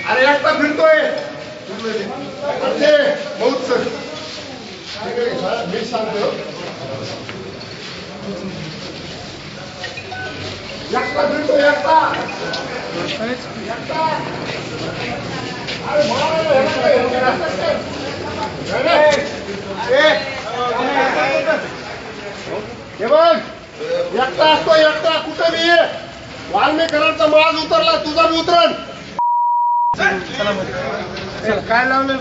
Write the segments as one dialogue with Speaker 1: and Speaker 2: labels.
Speaker 1: अरे एकटा फिरतोय बहुत सर मी सांगतो एकटा फिरतोय एकटा एकटा असतो एकटा कुठे बी वाल्मीकरांचा माज उतरला तुझा बी उतरण काय लावलं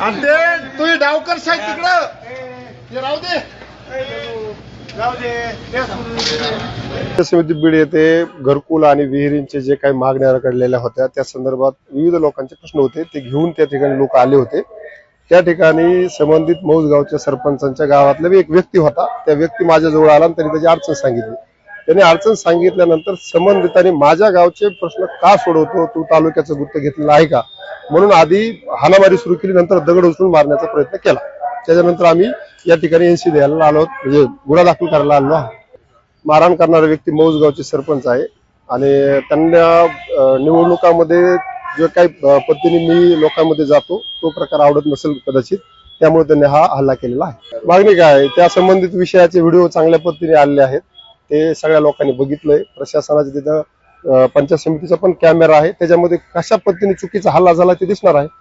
Speaker 1: तुझी डावकर साहेब तिकडं ते राहू दे समिती बीड येथे घरकुल आणि विहिरींचे जे काही मागण्या रखडलेल्या होत्या त्या संदर्भात विविध लोकांचे प्रश्न होते ते घेऊन त्या ठिकाणी लोक आले होते। त्या ठिकाणी संबंधित मौजगावच्या सरपंचांच्या गावातला एक व्यक्ती होता। त्या व्यक्ती माझ्याजवळ आला आणि त्यांनी त्याची अडचण सांगितली। त्याने अडचण सांगितल्यानंतर संबंधितांनी माझ्या गावचे प्रश्न का सोडवतो तू तालुक्याचं गुत्त घेतलेलं आहे का म्हणून आधी हाणामारी सुरू केली, नंतर दगड उचलून मारण्याचा प्रयत्न केला। त्याच्यानंतर आम्ही या ठिकाणी एनसी द्यायला आलो, म्हणजे गुन्हा दाखल करायला आलो। मारहाण करणारा व्यक्ती मौजगावचे सरपंच आहे आणि त्यांना निवडणुकामध्ये जे काही पद्धतीने मी लोकांमध्ये जातो तो प्रकार आवडत नसेल कदाचित, त्यामुळे त्यांनी हा हल्ला केलेला आहे। मागणी काय आहे त्या संबंधित विषयाचे व्हिडिओ चांगल्या पद्धतीने आलेले आहेत, ते सगळ्या लोकांनी बघितलंय। प्रशासनाच्या तिथं पंचायत समितीचा पण कॅमेरा आहे, त्याच्यामध्ये कशा पद्धतीने चुकीचा हल्ला झाला ते दिसणार आहे।